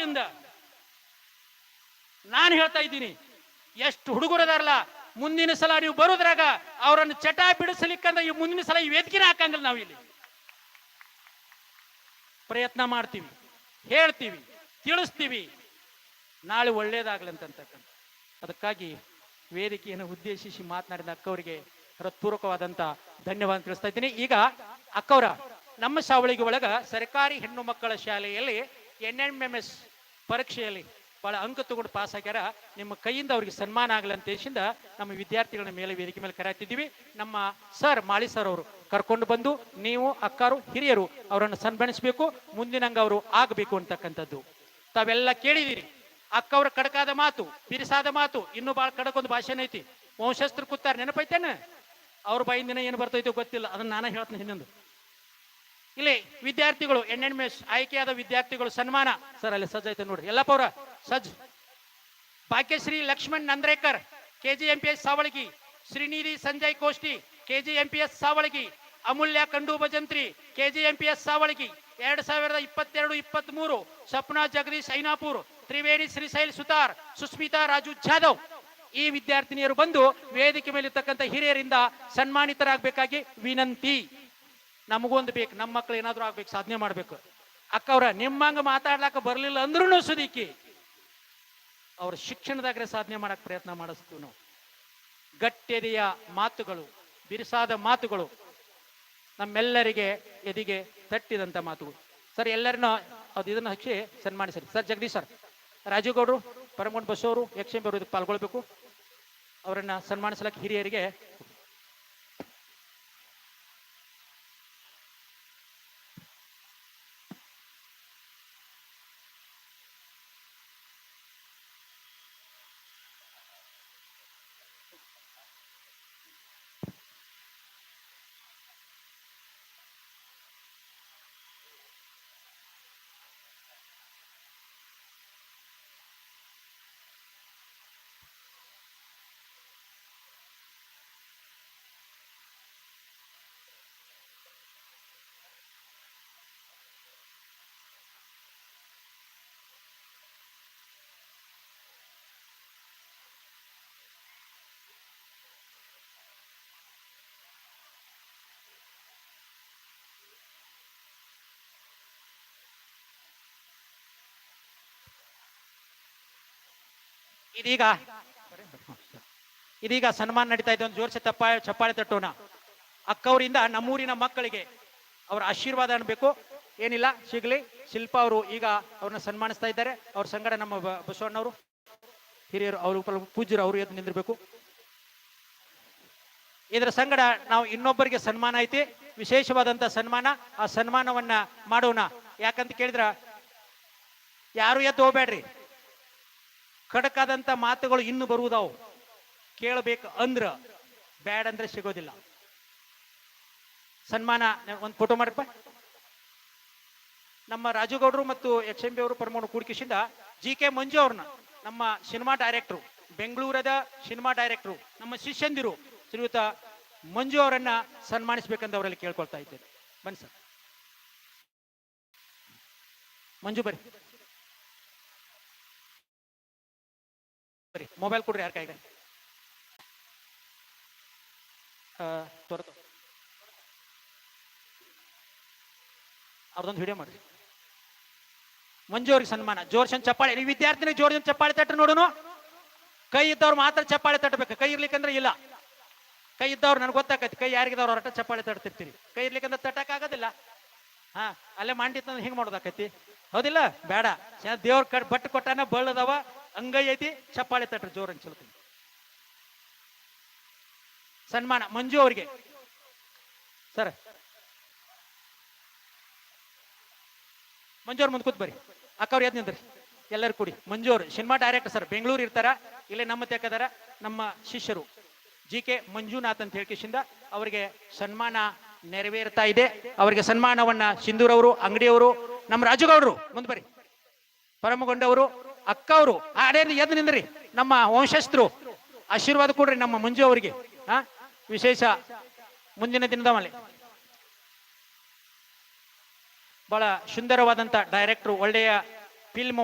ಗೌರವದಿಂದ ನಾನು ಹೇಳ್ತಾ ಇದ್ದೀನಿ, ಎಷ್ಟು ಹುಡುಗರದಾರಲ್ಲ, ಮುಂದಿನ ಸಲ ನೀವು ಬರೋದ್ರಾಗ ಅವರನ್ನು ಚಟ ಬಿಡಿಸಲಿಕ್ಕಂದ್ರೆ ಈ ಮುಂದಿನ ಸಲ ಈ ವೇದಿಕೆನ ಹಾಕಂಗಿಲ್ಲ. ನಾವು ಇಲ್ಲಿ ಪ್ರಯತ್ನ ಮಾಡ್ತೀವಿ, ಹೇಳ್ತೀವಿ, ತಿಳಿಸ್ತೀವಿ, ನಾಳೆ ಒಳ್ಳೇದಾಗ್ಲಿ ಅಂತಕ್ಕಂಥ. ಅದಕ್ಕಾಗಿ ವೇದಿಕೆಯನ್ನು ಉದ್ದೇಶಿಸಿ ಮಾತನಾಡಿದ ಅಕ್ಕವರಿಗೆ ಹೃತ್ಪೂರ್ವಕವಾದಂತ ಧನ್ಯವಾದ ತಿಳಿಸ್ತಾ ಇದ್ದೀನಿ. ಈಗ ಅಕ್ಕವರ ನಮ್ಮ ಸಾವಳಿಗೆ ಒಳಗ ಸರ್ಕಾರಿ ಹೆಣ್ಣು ಮಕ್ಕಳ ಶಾಲೆಯಲ್ಲಿ NMMS ಪರೀಕ್ಷೆಯಲ್ಲಿ ಬಹಳ ಅಂಕ ತಗೊಂಡು ಪಾಸ್ ಆಗ್ಯಾರ. ನಿಮ್ಮ ಕೈಯಿಂದ ಅವ್ರಿಗೆ ಸನ್ಮಾನ ಆಗಲಿ ಅಂತ ದೇಶದಿಂದ ನಮ್ಮ ವಿದ್ಯಾರ್ಥಿಗಳ ಮೇಲೆ ವೇದಿಕೆ ಮೇಲೆ ಕರೆಯುತ್ತಿದ್ದೀವಿ. ನಮ್ಮ ಸರ್ ಮಾಳಿ ಸರ್ ಅವರು ಕರ್ಕೊಂಡು ಬಂದು ನೀವು ಅಕ್ಕರು ಹಿರಿಯರು ಅವರನ್ನು ಸನ್ಮಾನಿಸಬೇಕು, ಮುಂದಿನಂಗ ಅವರು ಆಗಬೇಕು ಅಂತಕ್ಕಂಥದ್ದು ತಾವೆಲ್ಲ ಕೇಳಿದಿರಿ. ಅಕ್ಕವ್ರ ಕಡಕಾದ ಮಾತು, ಬಿರುಸಾದ ಮಾತು, ಇನ್ನೂ ಬಹಳ ಕಡಕೊಂದು ಭಾಷೆನ ಐತಿ. ವಂಶಸ್ಥರು ಕೂತಾರ, ನೆನಪೈತೇನ? ಅವ್ರ ಬಾಯಿಂದಿನ ಏನು ಬರ್ತೈತೋ ಗೊತ್ತಿಲ್ಲ, ಅದನ್ನ ನಾನು ಹೇಳ್ತೀನಿ ಹಿಂದೊಂದು. ಇಲ್ಲಿ ವಿದ್ಯಾರ್ಥಿಗಳು NMS ಆಯ್ಕೆಯಾದ ವಿದ್ಯಾರ್ಥಿಗಳು ಸನ್ಮಾನ ಸರ್ ಅಲ್ಲಿ ಸಜ್ಜ ಐತೆ ನೋಡ್ರಿ, ಎಲ್ಲಪ್ಪ ಅವ್ರ ಸಜ್ಜ್. ಭಾಗ್ಯಶ್ರೀ ಲಕ್ಷ್ಮಣ್ ನಂದ್ರೇಕರ್ KGMPS ಸಾವಳಗಿ, ಶ್ರೀನಿಧಿ ಸಂಜಯ್ ಕೋಷ್ಟಿ KGMPS ಸಾವಳಗಿ, ಅಮೂಲ್ಯ ಕಂಡು ಭಜಂತ್ರಿ KGMPS ಸಾವಳಗಿ 2022-23, ಸಪ್ನಾ ಜಗದೀಶ್ ಐನಾಪುರ್, ತ್ರಿವೇಣಿ ಶ್ರೀಶೈಲ್ ಸುತಾರ್, ಸುಸ್ಮಿತಾ ರಾಜು ಜಾಧವ್. ಈ ವಿದ್ಯಾರ್ಥಿನಿಯರು ಬಂದು ವೇದಿಕೆ ಮೇಲಿರ್ತಕ್ಕಂಥ ಹಿರಿಯರಿಂದ ಸನ್ಮಾನಿತರಾಗಬೇಕಾಗಿ ವಿನಂತಿ. ನಮಗೊಂದು ಬೇಕು, ನಮ್ಮ ಮಕ್ಕಳು ಏನಾದ್ರೂ ಆಗ್ಬೇಕು, ಸಾಧನೆ ಮಾಡ್ಬೇಕು. ಅಕ್ಕವ್ರ ನಿಮ್ಮಂಗ ಮಾತಾಡ್ಲಾಕ ಬರ್ಲಿಲ್ಲ ಅಂದ್ರೂ ಸುದೀಕಿ ಅವ್ರ ಶಿಕ್ಷಣದಾಗ್ರೆ ಸಾಧನೆ ಮಾಡಕ್ ಪ್ರಯತ್ನ ಮಾಡಿಸ್ತೀವಿ ನಾವು. ಗಟ್ಟೆದೆಯ ಮಾತುಗಳು, ಬಿರುಸಾದ ಮಾತುಗಳು, ನಮ್ಮೆಲ್ಲರಿಗೆ ಎದಿಗೆ ತಟ್ಟಿದಂತ ಮಾತುಗಳು. ಸರ್ ಎಲ್ಲರನ್ನ ಅದು ಇದನ್ನ ಹಚ್ಚಿ ಸನ್ಮಾನಿಸರಿ. ಸರ್ ಜಗದೀಶ್ ಸರ್, ರಾಜೀವ್ ಗೌಡ್ರು, ಪರಮಗೊಂಡ್ ಬಸ್ಸು ಅವರು, XMP ಅವರು ಇದಕ್ಕೆ ಪಾಲ್ಗೊಳ್ಬೇಕು. ಅವರನ್ನ ಸನ್ಮಾನಿಸಲಕ್ಕೆ ಹಿರಿಯರಿಗೆ ಇದೀಗ ಸನ್ಮಾನ ನಡೀತಾ ಇದೆ. ಒಂದು ಜೋರ್ಸಿ ಚಪ್ಪಾಳೆ ತಟ್ಟೋಣ. ಅಕ್ಕವರಿಂದ ನಮ್ಮೂರಿನ ಮಕ್ಕಳಿಗೆ ಅವರ ಆಶೀರ್ವಾದ ಅನ್ಬೇಕು. ಏನಿಲ್ಲ ಸಿಗ್ಲಿ. ಶಿಲ್ಪಾ ಅವರು ಈಗ ಅವ್ರನ್ನ ಸನ್ಮಾನಿಸ್ತಾ ಇದ್ದಾರೆ. ಅವ್ರ ಸಂಗಡ ನಮ್ಮ ಬಸವಣ್ಣವರು ಹಿರಿಯರು, ಅವರು ಪೂಜ್ಯರು, ಅವರು ಎದ್ದು ನಿಂದಿರ್ಬೇಕು. ಇದರ ಸಂಗಡ ನಾವು ಇನ್ನೊಬ್ಬರಿಗೆ ಸನ್ಮಾನ ಐತಿ, ವಿಶೇಷವಾದಂತ ಸನ್ಮಾನ. ಆ ಸನ್ಮಾನವನ್ನ ಮಾಡೋಣ. ಯಾಕಂತ ಕೇಳಿದ್ರ ಯಾರು ಎದ್ದು ಹೋಗ್ಬೇಡ್ರಿ. ಖಡಕಾದಂತ ಮಾತುಗಳು ಇನ್ನು ಬರುವುದಾವು, ಕೇಳಬೇಕು ಅಂದ್ರ, ಬ್ಯಾಡ್ ಅಂದ್ರೆ ಸಿಗೋದಿಲ್ಲ. ಸನ್ಮಾನ ಒಂದು ಫೋಟೋ ಮಾಡ್ರಪ್ಪ. ನಮ್ಮ ರಾಜುಗೌಡರು ಮತ್ತು XMP ಅವರು ಪರಮಾಣು ಕೂಡಿಕಿಸಿಂದ GK ಮಂಜು ಅವ್ರನ್ನ, ನಮ್ಮ ಸಿನಿಮಾ ಡೈರೆಕ್ಟ್ರು, ಬೆಂಗಳೂರದ ಸಿನಿಮಾ ಡೈರೆಕ್ಟ್ರು, ನಮ್ಮ ಶಿಷ್ಯಂದಿರು ಶ್ರೀಯುತ ಮಂಜು ಅವರನ್ನ ಸನ್ಮಾನಿಸಬೇಕಂತ ಅವರಲ್ಲಿ ಕೇಳ್ಕೊಳ್ತಾ ಇದ್ದೇನೆ. ಬನ್ನಿ ಸರ್, ಮಂಜು ಬರ್ರಿ. ಮೊಬೈಲ್ ಕೊಡ್ರಿ ಯಾರ ಕೈಗೆ. ತೊರೆದು ಅವ್ರದೊಂದು ವಿಡಿಯೋ ಮಾಡ್ರಿ. ಮಂಜು ಅವ್ರಿಗೆ ಸನ್ಮಾನ. ಜೋರ್ಸನ್ ಚಪ್ಪಾಳೆ. ಈ ವಿದ್ಯಾರ್ಥಿನಿಗೆ ಜೋರ್ಸನ್ ಚಪ್ಪಾಳೆ ತಟ್ಟು ನೋಡೋಣ. ಕೈ ಇದ್ದವ್ರು ಮಾತ್ರ ಚಪ್ಪಾಳೆ ತಟ್ಟಬೇಕು, ಕೈ ಇರ್ಲಿಕ್ಕಂದ್ರೆ ಇಲ್ಲ. ಕೈ ಇದ್ದವ್ರು ನನಗೆ ಗೊತ್ತಾಕೈತಿ, ಕೈ ಯಾರಿಗಿದವ್ರು ಹೊರಟ ಚಪ್ಪಾಳೆ ತಡ್ತಿರ್ತೀರಿ. ಕೈ ಇರ್ಲಿಕ್ಕಂದ್ರೆ ತಟ್ಟಕ್ ಆಗೋದಿಲ್ಲ. ಹಾ, ಅಲ್ಲೇ ಮಾಡಿತ್ತು ಹಿಂಗ್ ಮಾಡೋದಾಕೈತಿ, ಹೌದಿಲ್ಲ? ಬೇಡ. ದೇವ್ರ ಬಟ್ ಕೊಟ್ಟಾನ, ಬಳ್ಳದವ, ಅಂಗೈ ಐತಿ, ಚಪ್ಪಾಳೆ ತಟ್ರಿ ಜೋರ್ ಅನ್ಸಲ್ತೀನಿ. ಸನ್ಮಾನ ಮಂಜು ಅವರಿಗೆ. ಸರ್ ಮಂಜು ಅವ್ರ ಮುಂದೆ ಕೂತ್ ಬರ್ರಿ. ಅಕ್ಕವ್ರು ಎದ್ ನಿಂದ್ರಿ ಎಲ್ಲರೂ ಕೂಡಿ. ಮಂಜು ಅವರು ಸಿನಿಮಾ ಡೈರೆಕ್ಟರ್ ಸರ್, ಬೆಂಗಳೂರು ಇರ್ತಾರ, ಇಲ್ಲೇ ನಮ್ಮ ತೆಕ್ಕದಾರ. ನಮ್ಮ ಶಿಷ್ಯರು GK ಮಂಜುನಾಥ್ ಅಂತ ಹೇಳ್ಕಿಸಿಂದ ಅವರಿಗೆ ಸನ್ಮಾನ ನೆರವೇರ್ತಾ ಇದೆ. ಅವರಿಗೆ ಸನ್ಮಾನವನ್ನ ಸಿಂಧೂರವರು, ಅಂಗಡಿಯವರು, ನಮ್ಮ ರಾಜುಗೌಡರು ಮುಂದೆ ಬರ್ರಿ, ಪರಮಗೊಂಡವರು, ಅಕ್ಕವರು ಅಡೇನು ಎದ್ದು ನಿಂದ್ರಿ. ನಮ್ಮ ವಂಶಸ್ಥರು ಆಶೀರ್ವಾದ ಕೊಡ್ರಿ ನಮ್ಮ ಮಂಜು ಅವರಿಗೆ. ವಿಶೇಷ ಮುಂದಿನ ದಿನದ ಮೇಲೆ ಬಹಳ ಸುಂದರವಾದಂತ ಡೈರೆಕ್ಟರ್, ಒಳ್ಳೆಯ ಫಿಲ್ಮ್